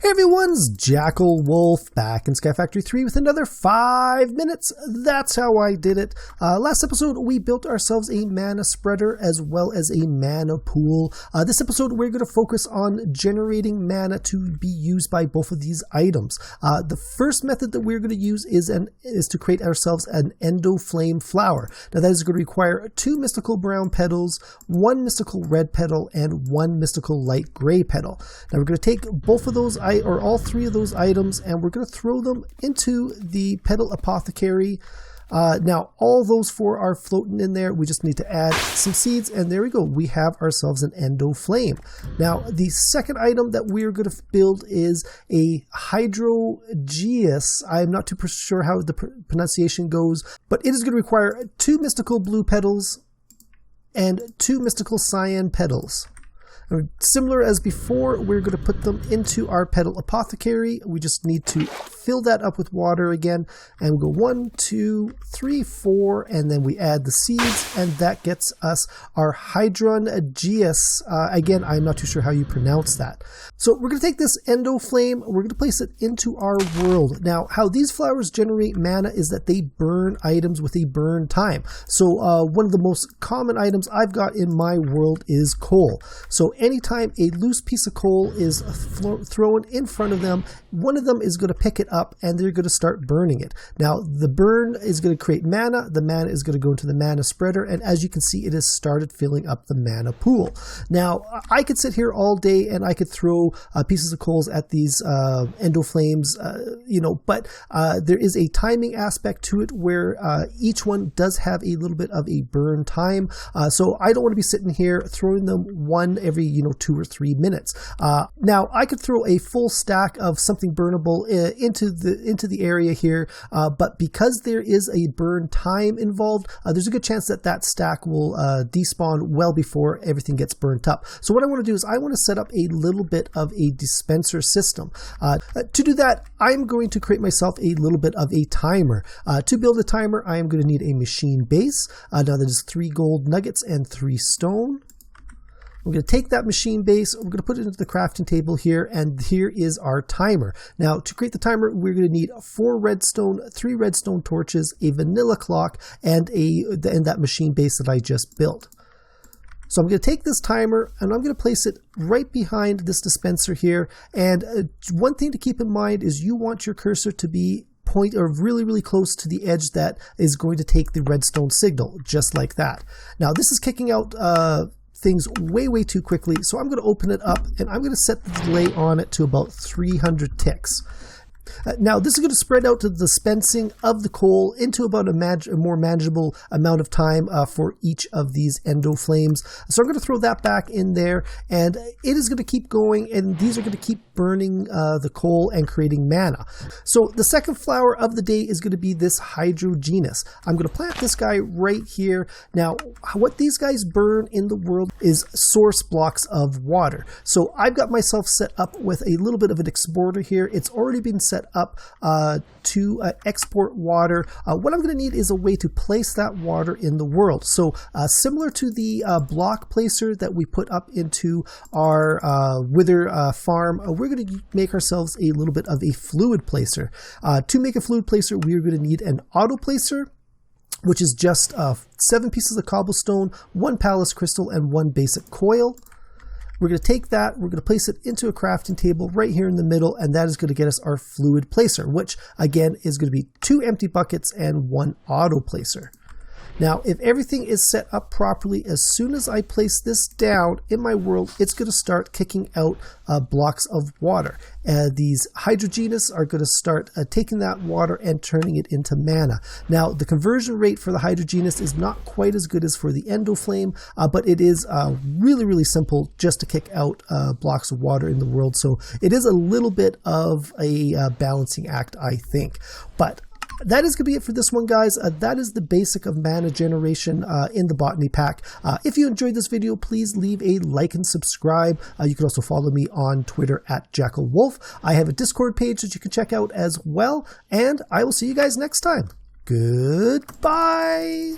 Hey everyone's JackelWolf back in Sky Factory 3 with another 5 minutes. That's how I did it. Last episode, we built ourselves a mana spreader as well as a mana pool. This episode, we're going to focus on generating mana to be used by both of these items. The first method that we're going to use is to create ourselves an Endoflame flower. Now that is going to require 2 mystical brown petals, 1 mystical red petal, and 1 mystical light gray petal. Now we're going to take both of those or all 3 of those items, and we're going to throw them into the petal apothecary. Now all those 4 are floating in there. We just need to add some seeds, and there we go. We have ourselves an Endoflame. Now the second item that we're going to build is a Hydroangeas. I'm not too sure how the pronunciation goes, but it is going to require 2 mystical blue petals and 2 mystical cyan petals. Similar as before, we're going to put them into our petal apothecary. We just need to fill that up with water again, and we go 1, 2, 3, 4, and then we add the seeds, and that gets us our Hydroangeas. Again, I'm not too sure how you pronounce that. So we're going to take this Endoflame, we're going to place it into our world. Now, how these flowers generate mana is that they burn items with a burn time. So one of the most common items I've got in my world is coal. So anytime a loose piece of coal is thrown in front of them, one of them is going to pick it up and they're going to start burning it. Now, the burn is going to create mana. The mana is going to go into the mana spreader, and as you can see, it has started filling up the mana pool. Now, I could sit here all day and I could throw pieces of coals at these Endoflames, but there is a timing aspect to it where each one does have a little bit of a burn time. So I don't want to be sitting here throwing them one every 2 or 3 minutes. Now I could throw a full stack of something burnable into the area here, but because there is a burn time involved, there's a good chance that that stack will despawn well before everything gets burnt up. So what I want to do is I want to set up a little bit of a dispenser system. To do that, I'm going to create myself a little bit of a timer. To build a timer, I am going to need a machine base. Now that is 3 gold nuggets and 3 stone. We're going to take that machine base, we're going to put it into the crafting table here, and here is our timer. Now, to create the timer, we're going to need 4 redstone, 3 redstone torches, a vanilla clock, and that machine base that I just built. So I'm going to take this timer and I'm going to place it right behind this dispenser here. And one thing to keep in mind is you want your cursor to be really, really close to the edge that is going to take the redstone signal, just like that. Now, this is kicking out things way too quickly, so I'm going to open it up and I'm going to set the delay on it to about 300 ticks. Now this is going to spread out to the dispensing of the coal into about a more manageable amount of time for each of these Endoflames. So I'm going to throw that back in there, and it is going to keep going, and these are going to keep burning the coal and creating mana. So the second flower of the day is going to be this Hydroangeas. I'm going to plant this guy right here. Now what these guys burn in the world is source blocks of water. So I've got myself set up with a little bit of an exporter here. It's already been set up to export water. What I'm going to need is a way to place that water in the world. So similar to the block placer that we put up into our wither farm, we're going to make ourselves a little bit of a fluid placer. To make a fluid placer, we're going to need an auto placer, which is just 7 pieces of cobblestone, 1 palace crystal, and 1 basic coil. We're going to take that, we're going to place it into a crafting table right here in the middle, and that is going to get us our fluid placer, which again is going to be 2 empty buckets and 1 auto placer. Now, if everything is set up properly, as soon as I place this down in my world, it's going to start kicking out blocks of water. These Hydroangeas are going to start taking that water and turning it into mana. Now, the conversion rate for the Hydroangeas is not quite as good as for the Endoflame, but it is really simple just to kick out blocks of water in the world. So it is a little bit of a balancing act, I think. But that is going to be it for this one, guys. That is the basic of mana generation in the Botany pack. If you enjoyed this video, please leave a like and subscribe. You can also follow me on Twitter at JackelWolf. I have a Discord page that you can check out as well, and I will see you guys next time. Goodbye!